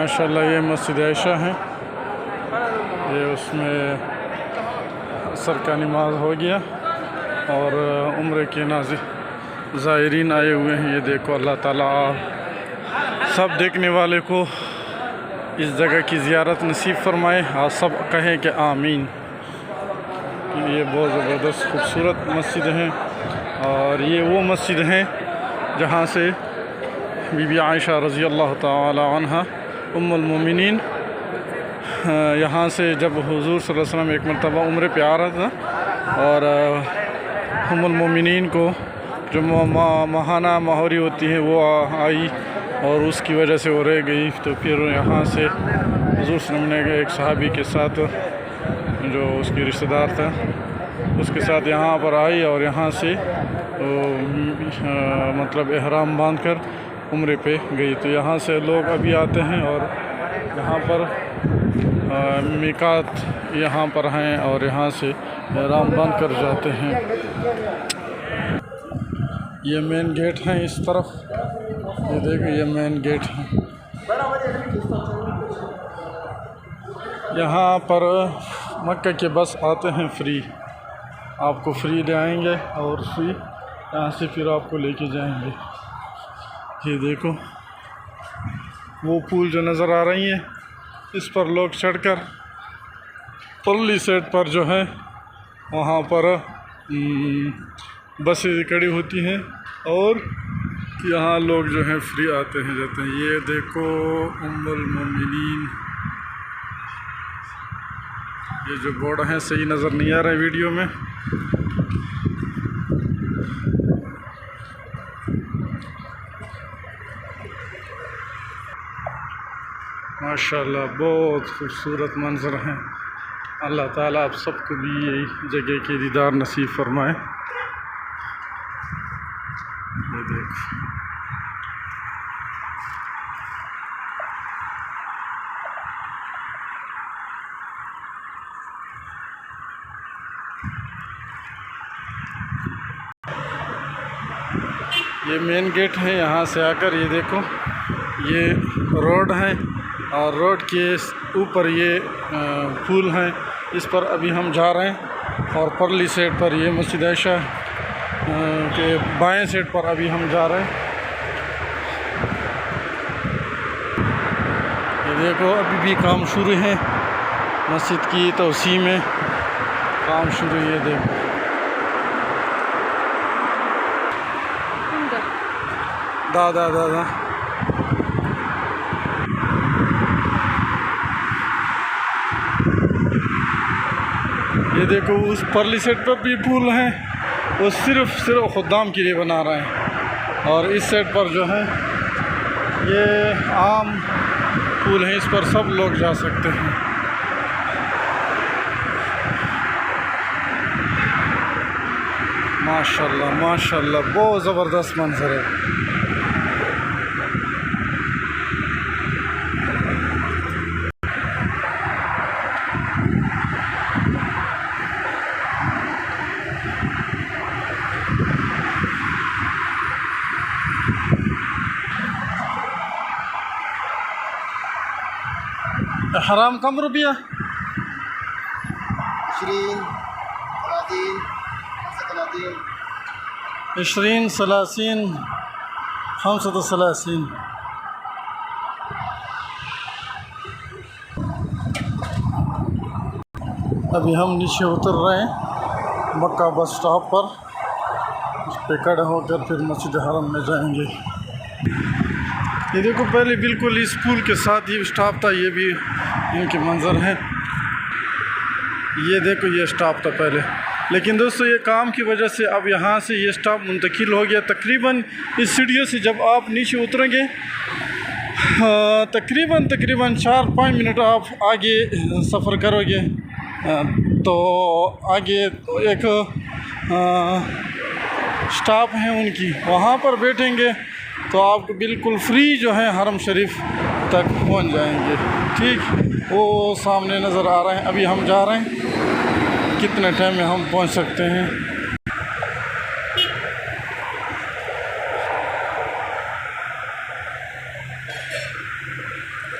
माशाल्लाह ये मस्जिद आयशा है, ये उसमें असर का नमाज हो गया और उम्र के ज़ायरीन आए हुए हैं। ये देखो, अल्लाह ताला सब देखने वाले को इस जगह की ज़ियारत नसीब फरमाए और सब कहें कि आमीन। ये बहुत ज़बरदस्त खूबसूरत मस्जिद है और ये वो मस्जिद हैं जहाँ से बीबी आयशा रज़ी अल्लाह ताला अन्हा उम्मुल मोमिनीन यहाँ से जब हुज़ूर सल्लल्लाहु अलैहि वसल्लम एक मरतबा उम्रे पे आ रहा था और उम्मुल मोमिनीन को जो माहाना माहौरी होती है वो आई और उसकी वजह से वो रह गई। तो फिर यहाँ से हुज़ूर सल्लल्लाहु अलैहि वसल्लम ने एक सहाबी के साथ जो उसकी रिश्तेदार था उसके साथ यहाँ पर आई और यहाँ से मतलब एहराम बांध कर उम्रे पे गई। तो यहाँ से लोग अभी आते हैं और यहाँ पर मिकात यहाँ पर हैं और यहाँ से एहराम बांध कर जाते हैं। ये मेन गेट है इस तरफ, ये देखिए ये मेन गेट है। यहाँ पर मक्का के बस आते हैं फ्री, आपको फ्री ले आएंगे और फ्री यहाँ से फिर आपको लेके जाएंगे। ये देखो वो पुल जो नज़र आ रही है इस पर लोग चढ़कर परली साइड पर जो है वहाँ पर बसें खड़ी होती हैं और यहाँ लोग जो हैं फ्री आते हैं जाते हैं। ये देखो उम्मुल मोमिनीन, ये जो बोर्ड है सही नज़र नहीं आ रहा है वीडियो में। माशाल्लाह बहुत खूबसूरत मंज़र हैं। अल्लाह ताला आप सबको भी यही जगह के दीदार नसीब फरमाए। ये देखो ये मेन गेट है। यहाँ से आकर ये देखो ये रोड है और रोड के ऊपर ये पुल है, इस पर अभी हम जा रहे हैं और परली साइड पर ये मस्जिद आयशा के बाएं साइड पर अभी हम जा रहे हैं। ये देखो अभी भी काम शुरू है, मस्जिद की तोसी में काम शुरू है। ये देखो दादा दादा ये देखो उस परली साइड पर भी पुल है, वो सिर्फ खुदाम के लिए बना रहे हैं और इस साइड पर जो है ये आम पुल है, इस पर सब लोग जा सकते हैं। माशाल्लाह माशाल्लाह बहुत ज़बरदस्त मंजर है। हराम कम रुपया 20 30 35 अभी हम नीचे उतर रहे हैं मक्का बस स्टॉप पर, उस पर खड़े होकर फिर मस्जिद हरम में जाएंगे। ये देखो पहले बिल्कुल इस पुल के साथ ही स्टॉप था, ये भी इनके मंजर हैं। ये देखो ये स्टॉप था पहले, लेकिन दोस्तों ये काम की वजह से अब यहाँ से ये स्टॉप मुंतकिल हो गया। तकरीबन इस सीढ़ियों से जब आप नीचे उतरेंगे तकरीबन 4-5 मिनट आप आगे सफ़र करोगे तो आगे एक स्टॉप है उनकी, वहाँ पर बैठेंगे तो आपको बिल्कुल फ्री जो है हरम शरीफ तक पहुँच जाएंगे। ठीक वो सामने नज़र आ रहे हैं, अभी हम जा रहे हैं, कितने टाइम में हम पहुँच सकते हैं।